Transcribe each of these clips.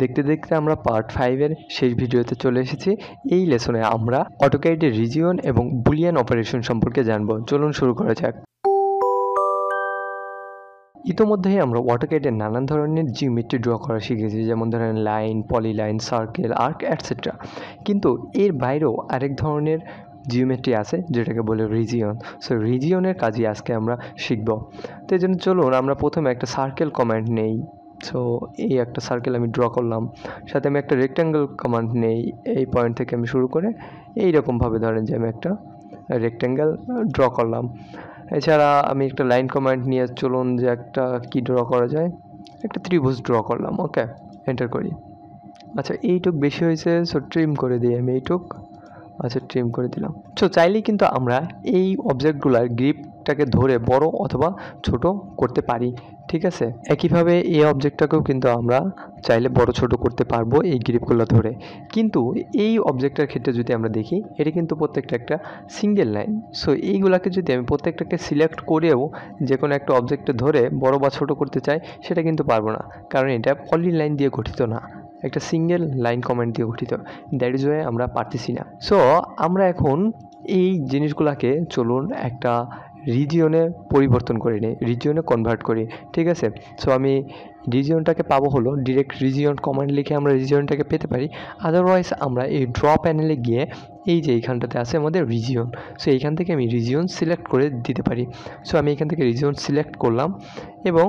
দেখতে দেখতে আমরা পার্ট 5 এর শেষ ভিডিওতে চলে এসেছি। এই লেসনে আমরা AutoCAD এর রিজিয়ন এবং বুলিয়ান অপারেশন সম্পর্কে জানব। চলুন শুরু করা যাক। ইতোমধ্যেই আমরা AutoCAD এর নানান ধরনের জিওমেট্রি ড্র করা শিখেছি, যেমন ধরেন line, polyline, circle, arc etcetera. কিন্তু এর বাইরেও আরেক ধরনের জিওমেট্রি আছে যেটাকে বলে রিজিয়ন। সো রিজিয়নের কাজই আজকে আমরা শিখব। তো এই জন্য চলুন আমরা প্রথমে একটা সার্কেল কমান্ড নেই। সো এই একটা সার্কেল আমি ড্র করলাম, সাথে আমি একটা রেক্ট্যাঙ্গেল কমান্ড নেই। এই পয়েন্ট থেকে আমি শুরু করে এইরকমভাবে ধরেন যে আমি একটা রেক্ট্যাঙ্গেল ড্র করলাম। এছাড়া আমি একটা লাইন কমান্ড নিয়ে চলুন যে একটা কি ড্র করা যায়, একটা ত্রিভুজ ড্র করলাম। ওকে, এন্টার করি। আচ্ছা, এইটুক বেশি হয়েছে, সো ট্রিম করে দিই আমি এইটুক। আচ্ছা, ট্রিম করে দিলাম। সো চাইলেই কিন্তু আমরা এই অবজেক্টগুলোর গ্রিপটাকে ধরে বড় অথবা ছোট করতে পারি, ঠিক আছে। একইভাবে এই অবজেক্টটাকেও কিন্তু আমরা চাইলে বড় ছোট করতে পারবো এই গ্রিপগুলো ধরে। কিন্তু এই অবজেক্টটার ক্ষেত্রে যদি আমরা দেখি, এটা কিন্তু প্রত্যেকটা একটা সিঙ্গেল লাইন। সো এইগুলাকে যদি আমি প্রত্যেকটাকে সিলেক্ট করেও যে কোনো একটা অবজেক্টে ধরে বড় বা ছোট করতে চাই, সেটা কিন্তু পারবো না, কারণ এটা পলি লাইন দিয়ে গঠিত না, একটা সিঙ্গেল লাইন কমেন্ট দিয়ে গঠিত। দ্যাট ইজ ওয়ে আমরা পারতেছি না। সো আমরা এখন এই জিনিসগুলোকে চলুন একটা রিজিয়নে পরিবর্তন করে নিই, রিজিয়নে কনভার্ট করি, ঠিক আছে। সো আমি রিজিয়নটাকে পাবো হলো ডিরেক্ট রিজিয়ন কমান্ড লিখে আমরা রিজিয়নটাকে পেতে পারি। আদারওয়াইজ আমরা এই ড্র প্যানেলে গিয়ে এই যে এইখানটাতে আছে আমাদের রিজিয়ন, সো এইখান থেকে আমি রিজিয়ন সিলেক্ট করে দিতে পারি। সো আমি এখান থেকে রিজিয়ন সিলেক্ট করলাম এবং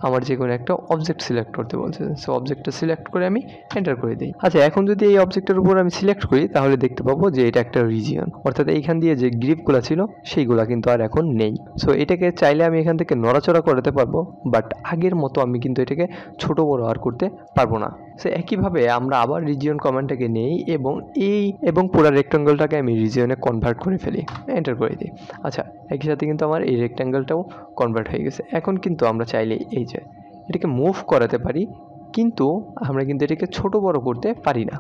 আমার যে কোনো একটা অবজেক্ট সিলেক্ট করতে বলছে। সো অবজেক্টটা সিলেক্ট করে আমি এন্টার করে দিই। আচ্ছা, এখন যদি এই অবজেক্টের উপর আমি সিলেক্ট করি, তাহলে দেখতে পাবো যে এটা একটা রিজিয়ন, অর্থাৎ এইখান দিয়ে যে গ্রিপগুলো ছিল সেইগুলো কিন্তু আর এখন নেই। সো এটাকে চাইলে আমি এখান থেকে নড়াচড়া করাতে পারবো, বাট আগের মতো আমি কিন্তু এটাকে ছোট বড় আর করতে পারবো না। সো একইভাবে আমরা আবার রিজিয়ন কমান্ডটাকে নেই এবং পুরো রেক্ট্যাঙ্গেলটাকে আমি রিজিয়নে কনভার্ট করে ফেলি, এন্টার করে দিই। আচ্ছা, একই সাথে কিন্তু আমার এই রেক্ট্যাঙ্গেলটাও কনভার্ট হয়ে গেছে। এখন কিন্তু আমরা চাইলে এই যে এটাকে মুভ করাতে পারি, কিন্তু আমরা কিন্তু এটাকে ছোট বড় করতে পারি না।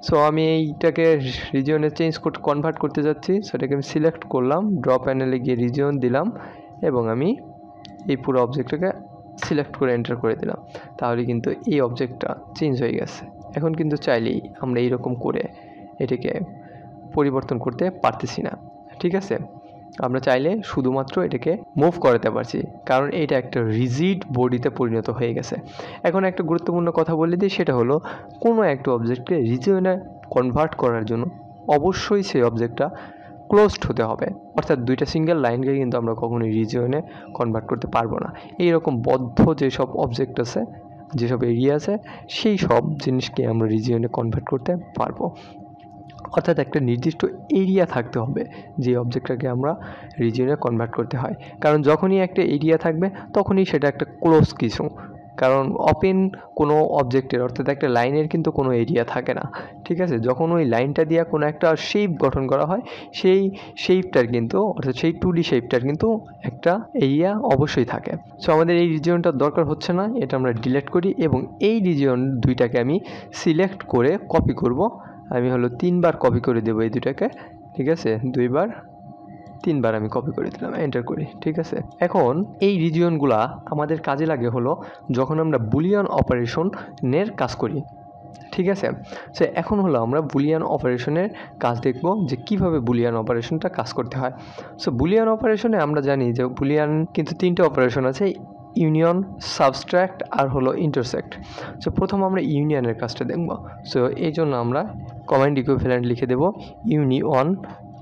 সো আমি এইটাকে রিজিয়নে কনভার্ট করতে যাচ্ছি। সেটাকে আমি সিলেক্ট করলাম, ড্র প্যানেলে গিয়ে রিজিয়ন দিলাম এবং আমি এই পুরো অবজেক্টটাকে সিলেক্ট করে এন্টার করে দিলাম। তাহলে কিন্তু এই অবজেক্টটা চেঞ্জ হয়ে গেছে। এখন কিন্তু চাইলেই আমরা এইরকম করে এটাকে পরিবর্তন করতে পারতেছি না, ঠিক আছে। আমরা চাইলে শুধুমাত্র এটাকে মুভ করাতে পারছি, কারণ এটা একটা রিজিড বডিতে পরিণত হয়ে গেছে। এখন একটা গুরুত্বপূর্ণ কথা বলে দিই, সেটা হলো কোনো একটা অবজেক্টকে রিজিয়নে কনভার্ট করার জন্য অবশ্যই সেই অবজেক্টটা ক্লোজড হতে হবে, অর্থাৎ দুইটা সিঙ্গেল লাইনকে কিন্তু আমরা কখনোই রিজিয়নে কনভার্ট করতে পারবো না। এইরকম বদ্ধ যেসব অবজেক্ট আছে, যেসব এরিয়া আছে, সেই সব জিনিসকে আমরা রিজিয়নে কনভার্ট করতে পারবো। অর্থাৎ একটা নির্দিষ্ট এরিয়া থাকতে হবে যে অবজেক্টটাকে আমরা রিজিয়নে কনভার্ট করতে হয়, কারণ যখনই একটা এরিয়া থাকবে তখনই সেটা একটা ক্লোজ কিছু। কারণ ওপেন কোনো অবজেক্টের, অর্থাৎ একটা লাইনের কিন্তু কোনো এরিয়া থাকে না, ঠিক আছে। যখন ওই লাইনটা দিয়ে কোনো একটা শেপ গঠন করা হয়, সেই শেপটার কিন্তু, অর্থাৎ সেই 2D শেপটার কিন্তু একটা এরিয়া অবশ্যই থাকে। সো আমাদের এই রিজিয়নটার দরকার হচ্ছে না, এটা আমরা ডিলিট করি এবং এই রিজিয়ন দুইটাকে আমি সিলেক্ট করে কপি করব। আমি হলো 3 বার কপি করে দেবো এই দুটাকে, ঠিক আছে। 2 বার 3 বার আমি কপি করে দিলাম, এন্টার করি, ঠিক আছে। এখন এই রিজিয়নগুলা আমাদের কাজে লাগে হলো যখন আমরা বুলিয়ান অপারেশনের কাজ করি, ঠিক আছে। সো এখন হলো আমরা বুলিয়ান অপারেশনের কাজ দেখব যে কিভাবে বুলিয়ান অপারেশনটা কাজ করতে হয়। সো বুলিয়ান অপারেশনে আমরা জানি যে বুলিয়ান কিন্তু 3টে অপারেশন আছে, ইউনিয়ন, সাবস্ট্রাক্ট আর হলো ইন্টারসেক্ট। সো প্রথম আমরা ইউনিয়নের কাজটা দেখব। সো এই জন্য আমরা কমান্ড ইকুইভ্যালেন্ট লিখে দেব ইউনিয়ন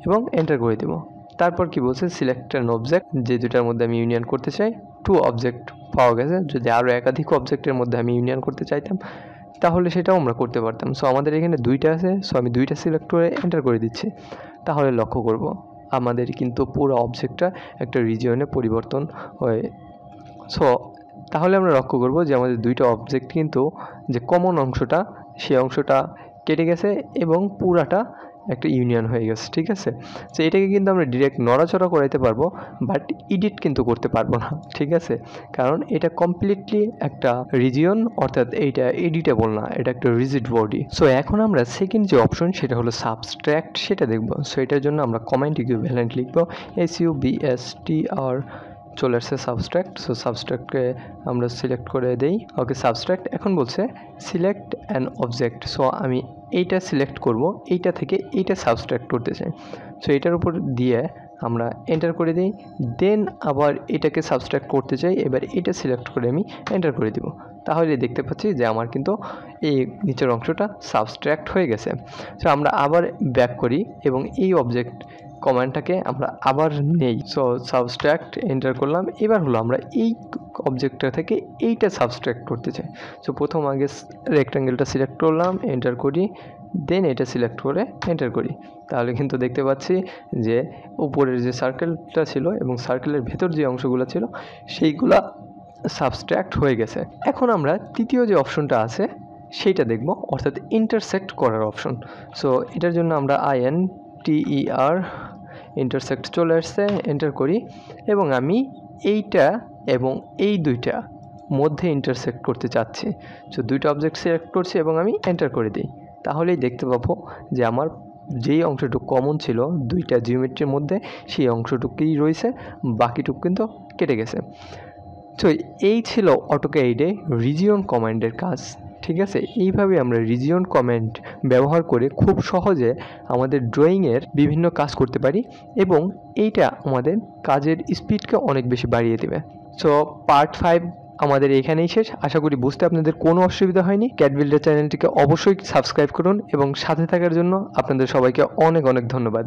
এবং এন্টার করে দেব। তারপর কি বলছে, সিলেক্ট অ্যান অবজেক্ট, যে দুটার মধ্যে আমি ইউনিয়ন করতে চাই। 2 অবজেক্ট পাওয়া গেছে। যদি আরও একাধিক অবজেক্টের মধ্যে আমি ইউনিয়ন করতে চাইতাম তাহলে সেটাও আমরা করতে পারতাম। সো আমাদের এখানে 2টা আছে, সো আমি 2টা সিলেক্ট করে এন্টার করে দিচ্ছি। তাহলে লক্ষ্য করব আমাদের কিন্তু পুরো অবজেক্টটা একটা রিজিয়নে পরিবর্তন হয়ে। সো তাহলে আমরা লক্ষ্য করব যে আমাদের 2টা অবজেক্ট কিন্তু যে কমন অংশটা, সেই অংশটা কেটে গেছে এবং পুরাটা একটা ইউনিয়ন হয়ে গেছে, ঠিক আছে। সো এটাকে কিন্তু আমরা ডিরেক্ট নড়াচড়া করাইতে পারবো, বাট এডিট কিন্তু করতে পারবো না, ঠিক আছে। কারণ এটা কমপ্লিটলি একটা রিজিয়ন, অর্থাৎ এইটা এডিটেবল না, এটা একটা রিজিড বডি। সো এখন আমরা সেকেন্ড যে অপশন, সেটা হলো সাবস্ট্রাক্ট, সেটা দেখব। সো এটার জন্য আমরা কমান্ড ইকুইভ্যালেন্ট লিখব, SUBSTR চলে আসছে সাবস্ট্রাক্ট। সো সাবস্ট্রাক্টকে আমরা সিলেক্ট করে দেই। ওকে, সাবস্ট্রাক্ট এখন বলছে সিলেক্ট অ্যান অবজেক্ট। সো আমি এইটা সিলেক্ট করব, এইটা থেকে এইটা সাবস্ট্রাক্ট করতে চাই। সো এটার উপর দিয়ে আমরা এন্টার করে দিই, দেন আবার এটাকে সাবস্ট্রাক্ট করতে চাই, এবার এটা সিলেক্ট করে আমি এন্টার করে দিব। তাহলে দেখতে পাচ্ছি যে আমার কিন্তু এই নিচের অংশটা সাবস্ট্রাক্ট হয়ে গেছে। সো আমরা আবার ব্যাক করি এবং এই অবজেক্ট কমান্ডটাকে আমরা আবার নেই। সো সাবস্ট্রাক্ট এন্টার করলাম, এবার হলো আমরা এই অবজেক্টটা থেকে এইটা সাবস্ট্রাক্ট করতে চাই। সো প্রথম আগে রেক্ট্যাঙ্গেলটা সিলেক্ট করলাম, এন্টার করি, দেন এটা সিলেক্ট করে এন্টার করি। তাহলে কিন্তু দেখতে পাচ্ছি যে উপরের যে সার্কেলটা ছিল এবং সার্কেলের ভেতর যে অংশগুলো ছিল সেইগুলা সাবস্ট্রাক্ট হয়ে গেছে। এখন আমরা তৃতীয় যে অপশনটা আছে সেইটা দেখব, অর্থাৎ ইন্টারসেক্ট করার অপশন। সো এটার জন্য আমরা INTER ইন্টারসেক্ট চলে আসছে, এন্টার করি এবং আমি এইটা এবং এই দুইটা মধ্যে ইন্টারসেক্ট করতে চাচ্ছি। সো দুইটা অবজেক্ট সিলেক্ট করছি এবং আমি এন্টার করে দিই। তাহলেই দেখতে পাবো যে আমার যেই অংশটুকু কমন ছিল দুইটা জিওমেট্রির মধ্যে সেই অংশটুকুই রয়েছে, বাকিটুকু কিন্তু কেটে গেছে। তো এই ছিল অটোক্যাডে রিজিয়ন কমান্ডের কাজ। ঠিক আছে, এইভাবে আমরা রিজিয়ন কমান্ড ব্যবহার করে খুব সহজে আমাদের ড্রয়িংয়ের বিভিন্ন কাজ করতে পারি এবং এইটা আমাদের কাজের স্পিডকে অনেক বেশি বাড়িয়ে দেবে। সো পার্ট 5 আমাদের এখানেই শেষ। আশা করি বুঝতে আপনাদের কোনো অসুবিধা হয়নি। ক্যাড বিল্ডার চ্যানেলটিকে অবশ্যই সাবস্ক্রাইব করুন এবং সাথে থাকার জন্য আপনাদের সবাইকে অনেক অনেক ধন্যবাদ।